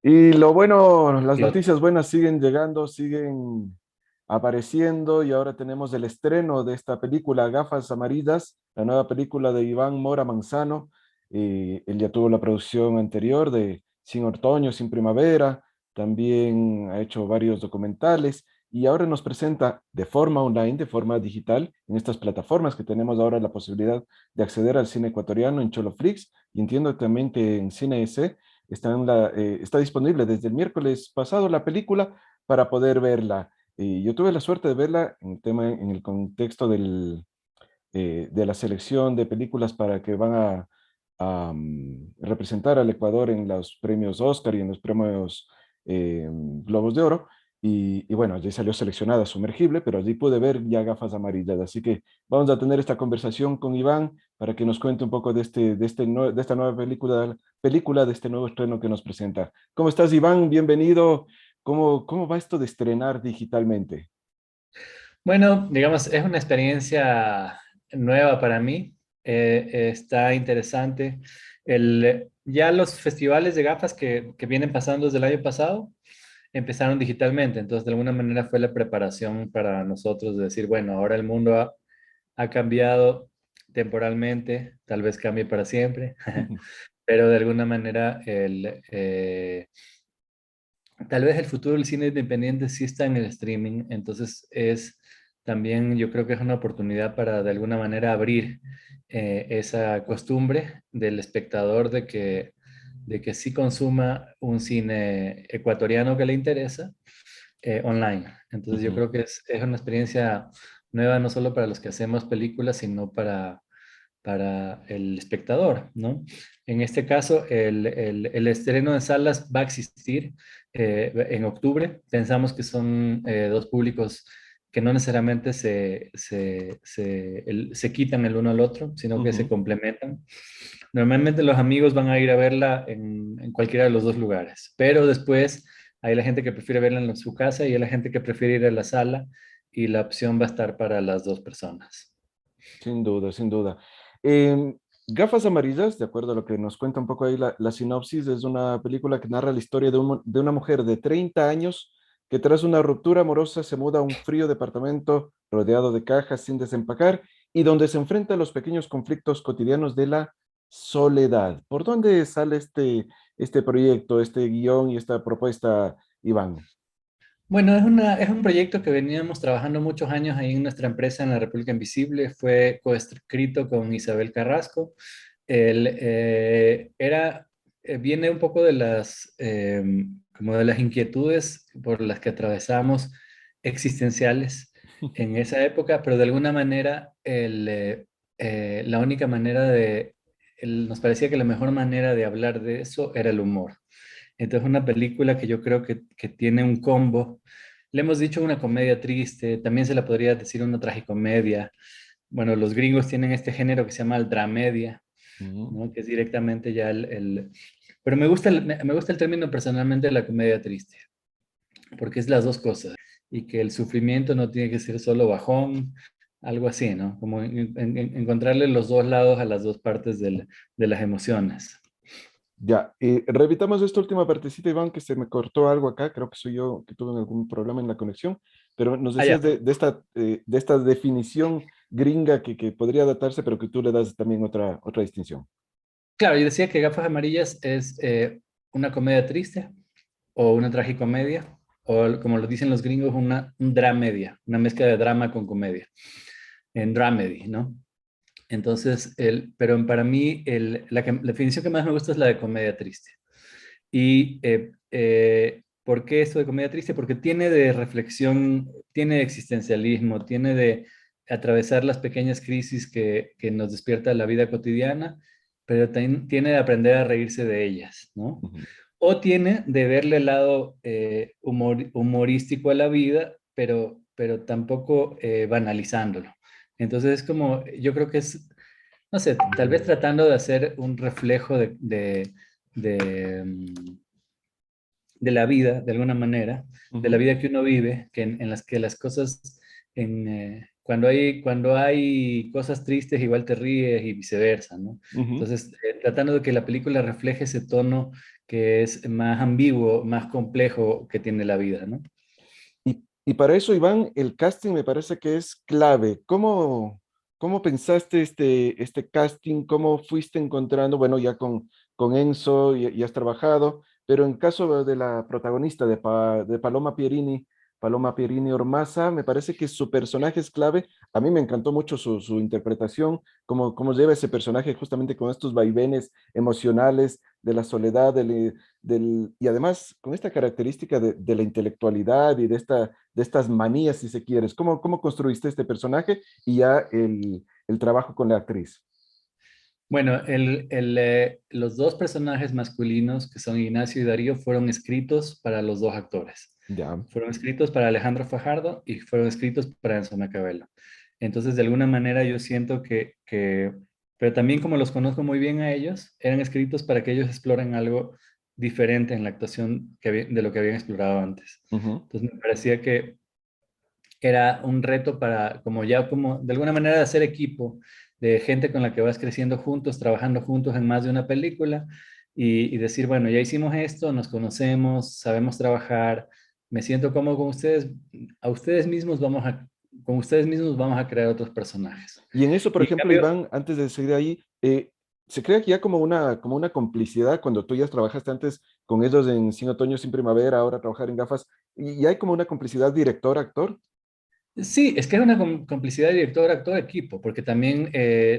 Y lo bueno, las Lo- noticias buenas siguen llegando, siguen apareciendo y ahora tenemos el estreno de esta película Gafas Amarillas, la nueva película de Iván Mora Manzano. Él ya tuvo la producción anterior de Sin Otoño, Sin Primavera, también ha hecho varios documentales y ahora nos presenta de forma online, de forma digital, en estas plataformas que tenemos ahora la posibilidad de acceder al cine ecuatoriano en Choloflix y entiendo también que en Cine S está disponible desde el miércoles pasado la película para poder verla. Y yo tuve la suerte de verla en el tema, en el contexto de la selección de películas para que van a representar al Ecuador en los premios Oscar y en los premios Globos de Oro. Y bueno, allí salió seleccionada Sumergible, pero allí pude ver ya Gafas Amarillas. Así que vamos a tener esta conversación con Iván para que nos cuente un poco de esta nueva película, de este nuevo estreno que nos presenta. ¿Cómo estás, Iván? Bienvenido. ¿Cómo va esto de estrenar digitalmente? Bueno, digamos, es una experiencia nueva para mí. Está interesante. Ya los festivales de gafas que vienen pasando desde el año pasado empezaron digitalmente. Entonces, de alguna manera fue la preparación para nosotros de decir, bueno, ahora el mundo ha cambiado temporalmente, tal vez cambie para siempre, pero de alguna manera tal vez el futuro del cine independiente sí está en el streaming, entonces es también, yo creo que es una oportunidad para de alguna manera abrir esa costumbre del espectador de que sí consuma un cine ecuatoriano que le interesa online. Entonces yo Ujú, creo que es una experiencia nueva no solo para los que hacemos películas, sino para el espectador, ¿no? En este caso, el estreno de salas va a existir en octubre. Pensamos que son dos públicos que no necesariamente se quitan el uno al otro, sino que se ujú. complementan. Normalmente los amigos van a ir a verla en cualquiera de los dos lugares, pero después hay la gente que prefiere verla en su casa y hay la gente que prefiere ir a la sala y la opción va a estar para las dos personas. Sin duda, sin duda. Em, Gafas Amarillas, de acuerdo a lo que nos cuenta un poco ahí la sinopsis, es una película que narra la historia de una mujer de 30 años que tras una ruptura amorosa se muda a un frío departamento rodeado de cajas sin desempacar y donde se enfrenta a los pequeños conflictos cotidianos de la soledad. ¿Por dónde sale este proyecto, este guión y esta propuesta, Iván? Bueno, es un proyecto que veníamos trabajando muchos años ahí en nuestra empresa en la República Invisible. Fue coescrito con Isabel Carrasco. Era, viene un poco de como de las inquietudes por las que atravesamos existenciales en esa época, pero de alguna manera la única manera nos parecía que la mejor manera de hablar de eso era el humor. Entonces, una película que yo creo que tiene un combo. Le hemos dicho una comedia triste, también se la podría decir una tragicomedia. Bueno, los gringos tienen este género que se llama el dramedia, Ujú. ¿no? Que es directamente ya Pero me gusta el término personalmente de la comedia triste, porque es las dos cosas. Y que el sufrimiento no tiene que ser solo bajón, algo así, ¿no? Como encontrarle los dos lados a las dos partes de las emociones. Ya, repitamos esta última partecita, Iván, que se me cortó algo acá, creo que soy yo que tuve algún problema en la conexión, pero nos Ah, ya. decías de esta definición gringa que podría adaptarse, pero que tú le das también otra distinción. Claro, yo decía que Gafas Amarillas es una comedia triste o una tragicomedia, o como lo dicen los gringos, un dramedia, una mezcla de drama con comedia, en dramedy, ¿no? Entonces, pero para mí la definición que más me gusta es la de comedia triste. ¿Y por qué esto de comedia triste? Porque tiene de reflexión, tiene de existencialismo, tiene de atravesar las pequeñas crisis que nos despierta la vida cotidiana, pero también tiene de aprender a reírse de ellas, ¿no? Ujú. O tiene de verle el lado humorístico a la vida, pero tampoco banalizándolo. Entonces es como, yo creo que es, no sé, tal vez tratando de hacer un reflejo de de la vida, de alguna manera, de la Ujú. vida que uno vive, en las que las cosas, cuando hay cosas tristes, igual te ríes y viceversa, ¿no? Ujú. Entonces, tratando de que la película refleje ese tono que es más ambiguo, más complejo que tiene la vida, ¿no? Y para eso, Iván, el casting me parece que es clave. ¿Cómo pensaste este casting? ¿Cómo fuiste encontrando? Bueno, ya con Enzo ya has trabajado, pero en caso de la protagonista de Paloma Pierini Ormaza, me parece que su personaje es clave. A mí me encantó mucho su interpretación, cómo lleva ese personaje justamente con estos vaivenes emocionales de la soledad, y además con esta característica de la intelectualidad y de estas manías, si se quieres. ¿Cómo construiste este personaje y ya el trabajo con la actriz? Bueno, los dos personajes masculinos, que son Ignacio y Darío, fueron escritos para los dos actores. Ya. Fueron escritos para Alejandro Fajardo y fueron escritos para Enzo Macabello. Entonces, de alguna manera, yo siento pero también como los conozco muy bien a ellos, eran escritos para que ellos exploren algo diferente en la actuación de lo que habían explorado antes. Ujú. Entonces, me parecía que era un reto para, como de alguna manera, de hacer equipo, de gente con la que vas creciendo juntos, trabajando juntos en más de una película y decir, bueno, ya hicimos esto, nos conocemos, sabemos trabajar, me siento cómodo con ustedes, a ustedes mismos con ustedes mismos vamos a crear otros personajes. Y en eso, por Y en ejemplo, cambio, Iván, antes de seguir ahí, se crea que ya como una complicidad cuando tú ya trabajaste antes con ellos en Sin Otoño, Sin Primavera, ahora trabajar en gafas, y hay como una complicidad director-actor. sí, es que es una complicidad director-actor-equipo, porque también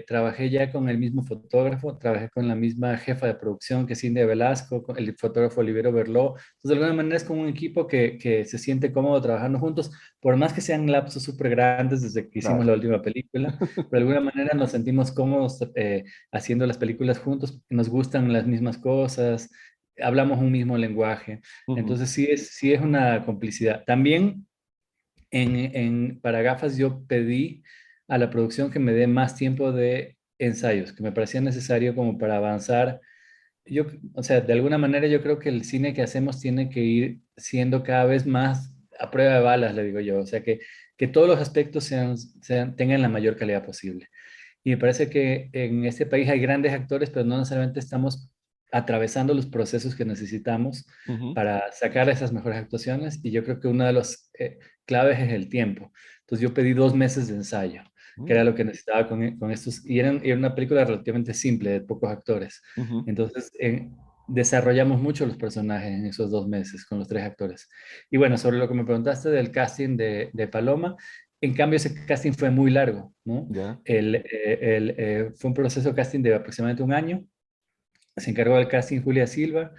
trabajé ya con el mismo fotógrafo, trabajé con la misma jefa de producción que es Cindy Velasco, con el fotógrafo Olivero Berló. Entonces, de alguna manera es como un equipo que se siente cómodo trabajando juntos, por más que sean lapsos súper grandes desde que hicimos Claro. la última película, pero de alguna manera nos sentimos cómodos haciendo las películas juntos, nos gustan las mismas cosas, hablamos un mismo lenguaje. Ujú. Entonces, sí es una complicidad. También para gafas yo pedí a la producción que me dé más tiempo de ensayos, que me parecía necesario como para avanzar. O sea, de alguna manera yo creo que el cine que hacemos tiene que ir siendo cada vez más a prueba de balas, le digo yo. O sea, que todos los aspectos tengan la mayor calidad posible. Y me parece que en este país hay grandes actores, pero no necesariamente estamos atravesando los procesos que necesitamos Ujú. para sacar esas mejores actuaciones. Y yo creo que una de las claves es el tiempo. Entonces yo pedí 2 meses de ensayo, que era Mm. lo que necesitaba con estos. Y era una película relativamente simple, de pocos actores. Ujú. Entonces desarrollamos mucho los personajes en esos 2 meses con los 3 actores. Y bueno, sobre lo que me preguntaste del casting de Paloma, en cambio ese casting fue muy largo, ¿no? Ya. Fue un proceso de casting de aproximadamente un año. Se encargó del casting Julia Silva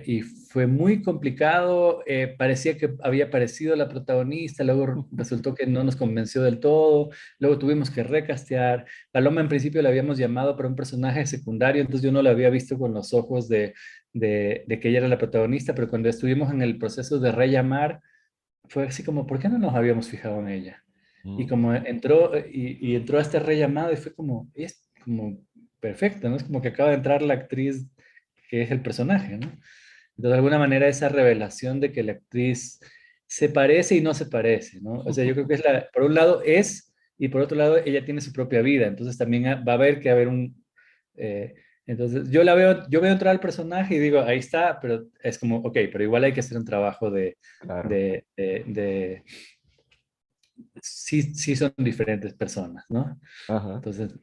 y fue muy complicado. Parecía que había aparecido la protagonista, luego resultó que no nos convenció del todo. Luego tuvimos que recastear. Paloma en principio la habíamos llamado para un personaje secundario, entonces yo no la había visto con los ojos de que ella era la protagonista, pero cuando estuvimos en el proceso de rellamar, fue así como, ¿por qué no nos habíamos fijado en ella? Y Mm. como entró, y entró a este rellamado y fue como, es como perfecto, ¿no? Es como que acaba de entrar la actriz que es el personaje, ¿no? Entonces, de alguna manera, esa revelación de que la actriz se parece y no se parece, ¿no? O sea, yo creo que por un lado y por otro lado, ella tiene su propia vida, entonces también va a haber que haber eh, entonces, yo veo entrar al personaje y digo, ahí está, pero es como, ok, pero igual hay que hacer un trabajo Claro. de sí son diferentes personas, ¿no? Ajá. Entonces,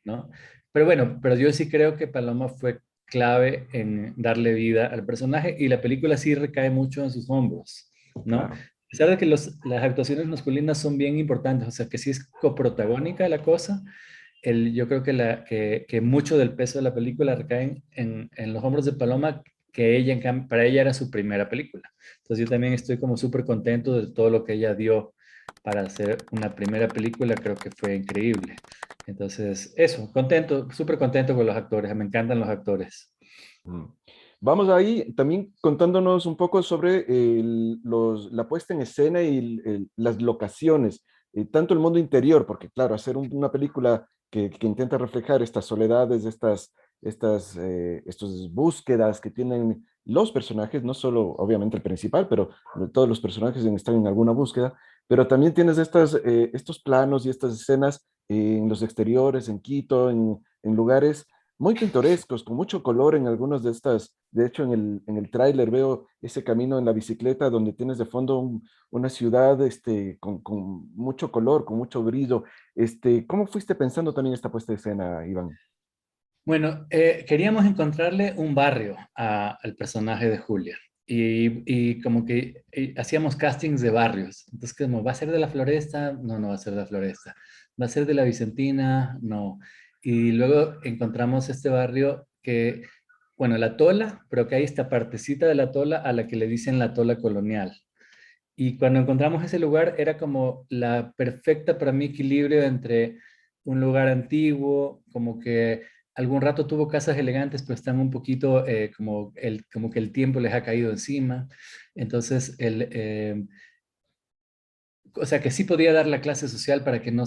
¿no? Pero bueno, pero yo sí creo que Paloma fue clave en darle vida al personaje y la película sí recae mucho en sus hombros, ¿no? A Claro. pesar de que las actuaciones masculinas son bien importantes, o sea, que sí es coprotagónica la cosa, yo creo que mucho del peso de la película recae en los hombros de Paloma, que para ella era su primera película. Entonces yo también estoy como súper contento de todo lo que ella dio para hacer una primera película, creo que fue increíble. Entonces, eso, contento, súper contento con los actores, me encantan los actores. Mm. Vamos ahí también contándonos un poco sobre la puesta en escena y las locaciones, tanto el mundo interior, porque claro, hacer una película que intenta reflejar estas soledades, estas búsquedas que tienen los personajes, no solo obviamente el principal, pero todos los personajes están en alguna búsqueda, Pero también tienes estos planos y estas escenas en los exteriores, en Quito, en lugares muy pintorescos, con mucho color en algunas de estas. De hecho, en el tráiler veo ese camino en la bicicleta donde tienes de fondo una ciudad con mucho color, con mucho brillo. ¿Cómo fuiste pensando también esta puesta de escena, Iván? Bueno, queríamos encontrarle un barrio al personaje de Julia y como que hacíamos castings de barrios. Entonces, como, ¿va a ser de la Floresta? No, no va a ser de la Floresta. ¿Va a ser de la Vicentina? No. Y luego encontramos este barrio que, bueno, la Tola, pero que hay esta partecita de la Tola a la que le dicen la Tola Colonial. Y cuando encontramos ese lugar era como la perfecta para mí equilibrio entre un lugar antiguo, como que algún rato tuvo casas elegantes, pero están un poquito como que el tiempo les ha caído encima. Entonces, o sea, que sí podía dar la clase social para que no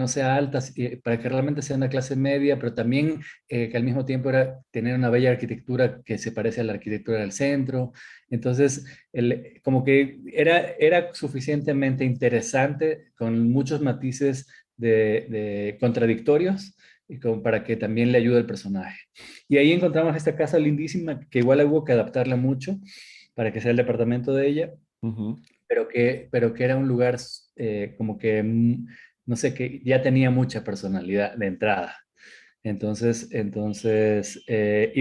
sea alta, para que realmente sea una clase media, pero también que al mismo tiempo era tener una bella arquitectura que se parece a la arquitectura del centro. Entonces, como que era suficientemente interesante, con muchos matices de contradictorios, y como para que también le ayude el personaje. Y ahí encontramos esta casa lindísima, que igual hubo que adaptarla mucho para que sea el departamento de ella, Ujú. pero que era un lugar como que, no sé, que ya tenía mucha personalidad de entrada. Y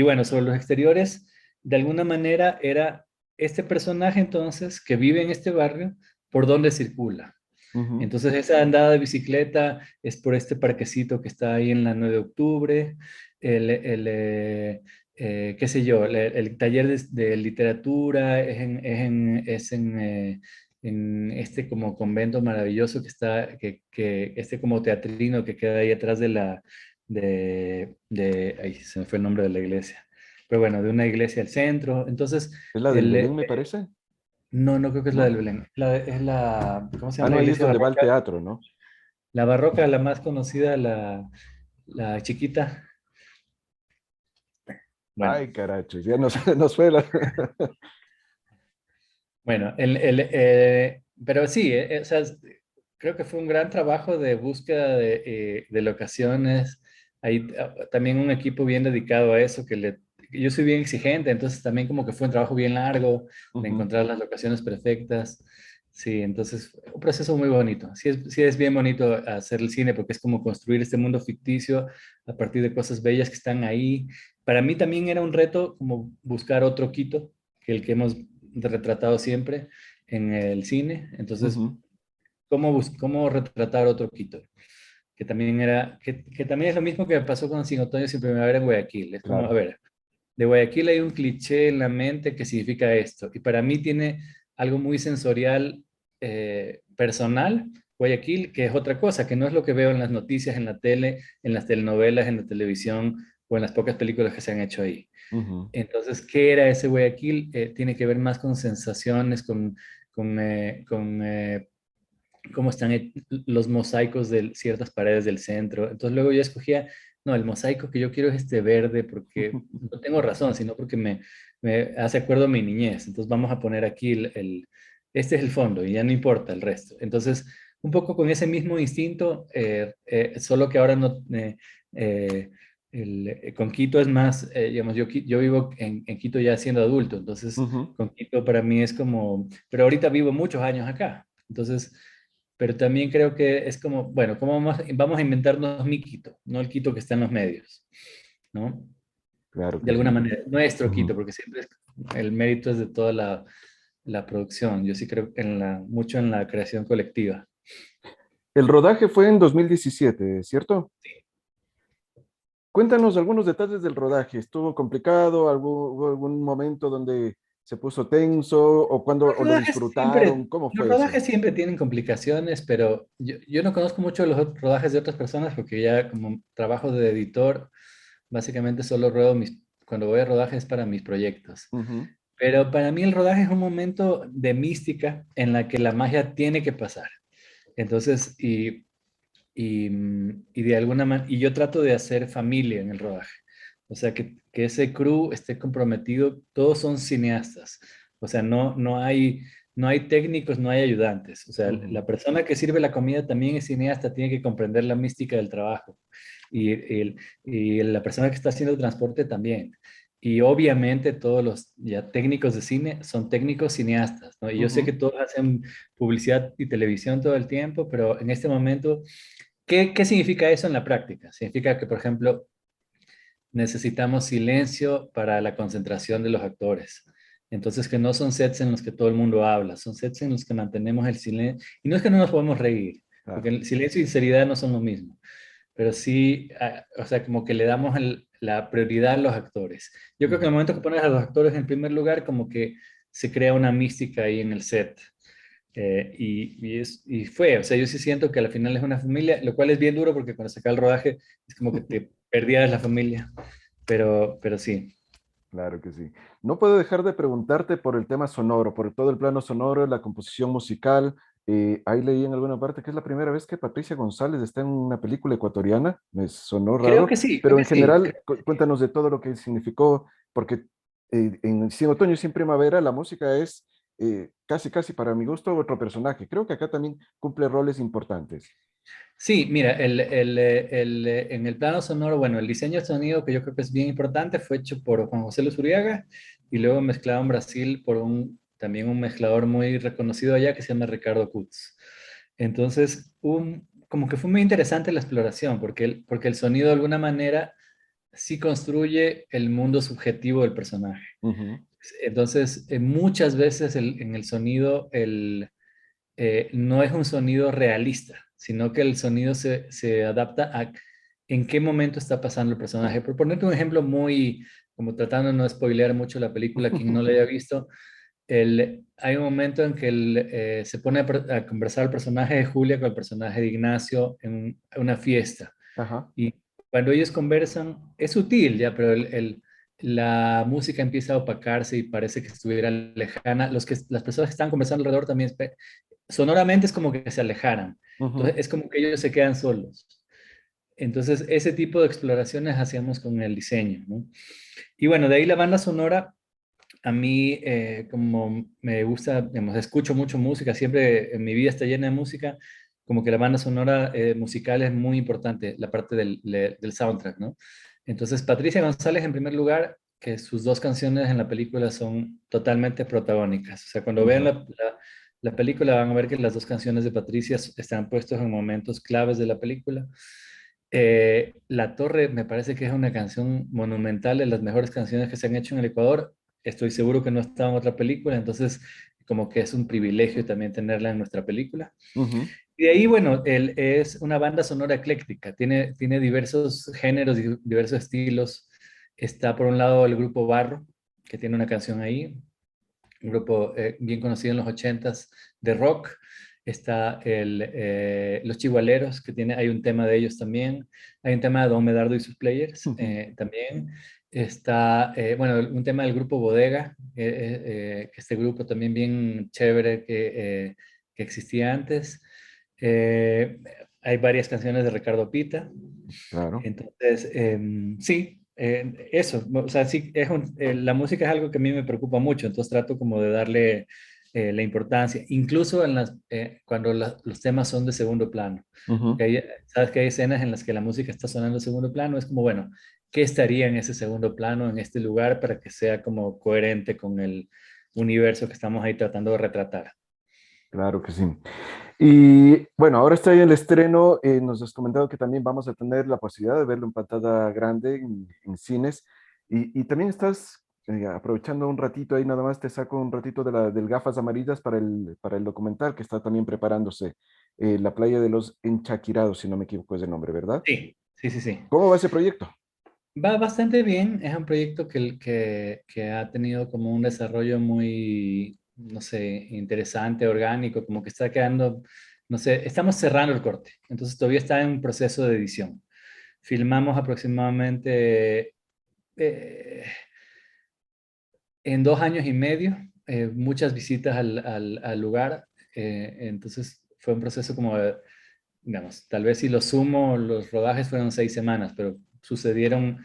bueno, sobre los exteriores, de alguna manera era este personaje entonces que vive en este barrio, por donde circula. Ujú. Entonces esa andada de bicicleta es por este parquecito que está ahí en la 9 de octubre, qué sé yo, el taller de literatura en este como convento maravilloso que está, este como teatrino que queda ahí atrás ay, se me fue el nombre de la iglesia, pero bueno, de una iglesia al centro. Entonces, ¿Es la del Belén, me parece? no, no creo que es la del ¿No? Belén. ¿Cómo se Ah, llama no, la ahí es iglesia donde va el barroca? teatro, ¿no? La barroca, la más conocida, la chiquita. Bueno, Ay, carachos, ya nos, nos fue la... bueno, pero sí, o sea, creo que fue un gran trabajo de búsqueda de locaciones. Hay también un equipo bien dedicado a eso, yo soy bien exigente, entonces también como que fue un trabajo bien largo de Ujú. encontrar las locaciones perfectas. Sí, entonces un proceso muy bonito. Sí es bien bonito hacer el cine porque es como construir este mundo ficticio a partir de cosas bellas que están ahí. Para mí también era un reto como buscar otro Quito que el que hemos retratado siempre en el cine. Entonces, Ujú. ¿cómo retratar otro Quito? Que también es lo mismo que me pasó con Sin Otoño Sin Primavera en Guayaquil. Es como, a Claro. ver, de Guayaquil hay un cliché en la mente que significa esto. Y para mí tiene algo muy sensorial, personal, Guayaquil, que es otra cosa, que no es lo que veo en las noticias, en la tele, en las telenovelas, en la televisión o en las pocas películas que se han hecho ahí. Ujú. Entonces, ¿qué era ese Guayaquil? Tiene que ver más con sensaciones, con cómo están los mosaicos de ciertas paredes del centro. Entonces, luego yo escogía, no, el mosaico que yo quiero es este verde porque no tengo razón, sino porque me hace acuerdo a mi niñez. Entonces, vamos a poner aquí este es el fondo y ya no importa el resto. Entonces, un poco con ese mismo instinto, solo que ahora no... eh, con Quito es más, digamos, yo vivo en Quito ya siendo adulto, entonces Ujú. con Quito para mí es como, pero ahorita vivo muchos años acá, entonces, pero también creo que es como, bueno, ¿cómo vamos a inventarnos mi Quito, no el Quito que está en los medios, ¿no? Claro De que alguna sí. manera, nuestro Quito, Ujú. porque siempre el mérito es de toda la producción, yo sí creo mucho en la creación colectiva. El rodaje fue en 2017, ¿cierto? Cuéntanos algunos detalles del rodaje. ¿Estuvo complicado? ¿Hubo algún momento donde se puso tenso o cuando o lo disfrutaron? ¿Cómo Los fue eso? rodajes siempre tienen complicaciones, pero yo no conozco mucho los rodajes de otras personas porque ya como trabajo de editor, básicamente solo cuando voy a rodajes es para mis proyectos. Ujú. Pero para mí el rodaje es un momento de mística en la que la magia tiene que pasar. Entonces, y de alguna manera, y yo trato de hacer familia en el rodaje. O sea, que ese crew esté comprometido, todos son cineastas. O sea, no hay, no hay técnicos, no hay ayudantes. O sea, Ujú, la persona que sirve la comida también es cineasta, tiene que comprender la mística del trabajo. Y la persona que está haciendo transporte también. Y obviamente todos los ya técnicos de cine son técnicos cineastas, ¿no? Y yo sé que ujú, todos hacen publicidad y televisión todo el tiempo, pero en este momento, ¿qué significa eso en la práctica? Significa que, por ejemplo, necesitamos silencio para la concentración de los actores. Entonces, que no son sets en los que todo el mundo habla, son sets en los que mantenemos el silencio. Y no es que no nos podemos reír, porque claro. el silencio y seriedad no son lo mismo, pero sí, o sea, como que le damos la prioridad a los actores. Yo creo que en el Ujú. momento que pones a los actores en primer lugar, como que se crea una mística ahí en el set. Y fue, o sea, yo sí siento que al final es una familia, lo cual es bien duro porque cuando se acaba el rodaje es como que te perdías la familia, pero sí. Claro que sí. No puedo dejar de preguntarte por el tema sonoro, por todo el plano sonoro, la composición musical. Ahí leí en alguna parte que es la primera vez que Patricia González está en una película ecuatoriana. Me sonó Creo raro, que sí, creo pero que en sí. general, cuéntanos de todo lo que significó, porque en Sin Otoño y Sin Primavera la música es casi, casi para mi gusto otro personaje. Creo que acá también cumple roles importantes. Sí, mira, en el plano sonoro, bueno, el diseño de sonido que yo creo que es bien importante fue hecho por Juan José Luzuriaga y luego mezclado en Brasil por también un mezclador muy reconocido allá que se llama Ricardo Kutz. Entonces, como que fue muy interesante la exploración porque el sonido de alguna manera sí construye el mundo subjetivo del personaje. Ujú, Entonces, muchas veces en el sonido, no es un sonido realista, sino que el sonido se adapta a en qué momento está pasando el personaje. Por ponerte un ejemplo muy, como tratando de no spoilear mucho la película, quien no la haya visto, hay un momento en que se pone a conversar el personaje de Julia con el personaje de Ignacio en una fiesta. ajá. Y cuando ellos conversan, es sutil ya, pero la música empieza a opacarse y parece que estuviera lejana. Las personas que están conversando alrededor también sonoramente es como que se alejaran. Entonces Ujú, es como que ellos se quedan solos. Entonces ese tipo de exploraciones hacíamos con el diseño, ¿no? Y bueno, de ahí la banda sonora, a mí como me gusta, digamos, escucho mucho música, siempre en mi vida está llena de música, como que la banda sonora musical es muy importante, la parte del soundtrack, ¿no? Entonces Patricia González en primer lugar, que sus dos canciones en la película son totalmente protagónicas. O sea, cuando vean ujú. la película van a ver que las dos canciones de Patricia están puestos en momentos claves de la película. La Torre me parece que es una canción monumental, de las mejores canciones que se han hecho en el Ecuador. Estoy seguro que no estaba en otra película, entonces como que es un privilegio también tenerla en nuestra película. Ujú, Y de ahí, bueno, él es una banda sonora ecléctica, tiene diversos géneros y diversos estilos. Está por un lado el grupo Barro, que tiene una canción ahí, un grupo bien conocido en los ochentas de rock. Está Los Chigualeros, hay un tema de ellos también. Hay un tema de Don Medardo y sus Players ujú. también. Está, bueno, un tema del grupo Bodega, que este grupo también bien chévere que existía antes. Eh, Hay varias canciones de Ricardo Pita. Claro. Entonces, sí, eso, o sea, sí, la música es algo que a mí me preocupa mucho, entonces trato como de darle la importancia, incluso cuando los temas son de segundo plano, porque Ujú. sabes que hay escenas en las que la música está sonando en segundo plano, es como, bueno, ¿qué estaría en ese segundo plano, en este lugar, para que sea como coherente con el universo que estamos ahí tratando de retratar? Claro que sí. Y bueno, ahora está ahí el estreno. Nos has comentado que también vamos a tener la posibilidad de verlo en pantalla grande en cines. Y también estás aprovechando un ratito ahí, nada más te saco un ratito del Gafas Amarillas para el documental que está también preparándose. La playa de los Enchaquirados, si no me equivoco es el nombre, ¿verdad? Sí, sí, sí, sí. ¿Cómo va ese proyecto? Va bastante bien, es un proyecto que ha tenido como un desarrollo muy, no sé, interesante, orgánico, como que está quedando, no sé, estamos cerrando el corte, entonces todavía está en un proceso de edición. Filmamos aproximadamente eh, en 2 años y medio, muchas visitas al lugar, entonces fue un proceso como, digamos, tal vez si lo sumo, los rodajes fueron 6 semanas, pero sucedieron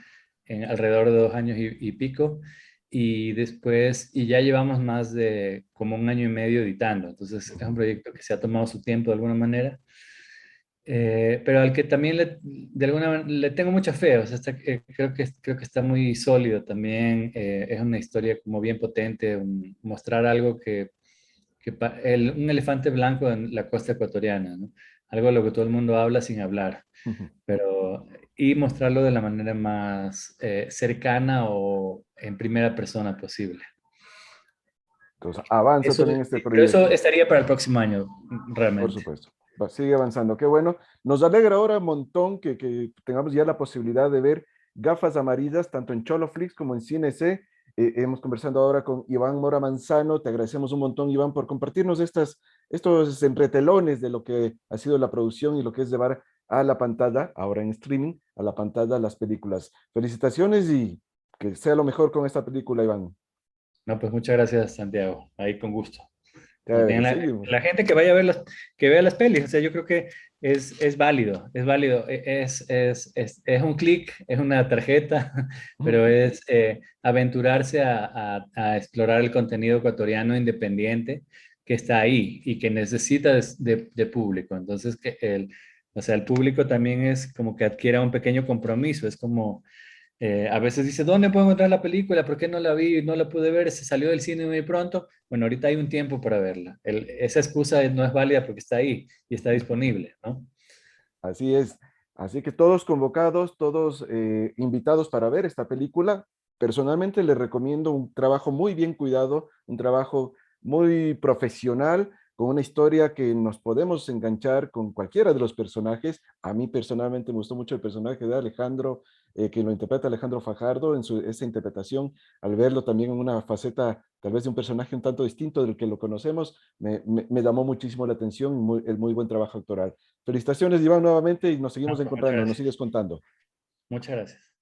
en alrededor de 2 años y pico. y después, y ya llevamos más de como un año y medio editando. Entonces es un proyecto que se ha tomado su tiempo de alguna manera, pero al que también de alguna manera le tengo mucha fe. O sea, creo que está muy sólido también. Es una historia como bien potente, mostrar algo un elefante blanco en la costa ecuatoriana, ¿no? Algo de lo que todo el mundo habla sin hablar, pero y mostrarlo de la manera más cercana o en primera persona posible. Entonces, avanza Eso, también este pero eso proyecto. estaría para el próximo año, Por realmente. supuesto. Sigue avanzando. Qué bueno. Nos alegra ahora un montón que tengamos ya la posibilidad de ver Gafas Amarillas, tanto en Choloflix como en Cine C. Hemos conversado ahora con Iván Mora Manzano. Te agradecemos un montón, Iván, por compartirnos estos entretelones de lo que ha sido la producción y lo que es llevar a la pantalla, ahora en streaming, a la pantalla las películas. Felicitaciones y que sea lo mejor con esta película, Iván. No, pues muchas gracias, Santiago. Ahí con gusto. Más bien Seguimos. la gente que vaya a ver que vea las pelis, o sea, yo creo que es válido, es válido, es un clic, es una tarjeta, pero es aventurarse a explorar el contenido ecuatoriano independiente que está ahí y que necesita de público. Entonces, o sea, el público también es como que adquiera un pequeño compromiso, es como a veces dice, ¿dónde puedo encontrar la película? ¿Por qué no la vi? No la pude ver, se salió del cine muy pronto. Bueno, ahorita hay un tiempo para verla. Esa excusa no es válida porque está ahí y está disponible, ¿no? Así es. Así que todos convocados, todos invitados para ver esta película. Personalmente les recomiendo un trabajo muy bien cuidado, un trabajo muy profesional, con una historia que nos podemos enganchar con cualquiera de los personajes. A mí personalmente me gustó mucho el personaje de Alejandro, que lo interpreta Alejandro Fajardo en esa interpretación, al verlo también en una faceta tal vez de un personaje un tanto distinto del que lo conocemos, me llamó muchísimo la atención el muy buen trabajo actoral. Felicitaciones, Iván, nuevamente y nos seguimos Ah, pues muchas encontrando, nos gracias. sigues contando. Muchas gracias.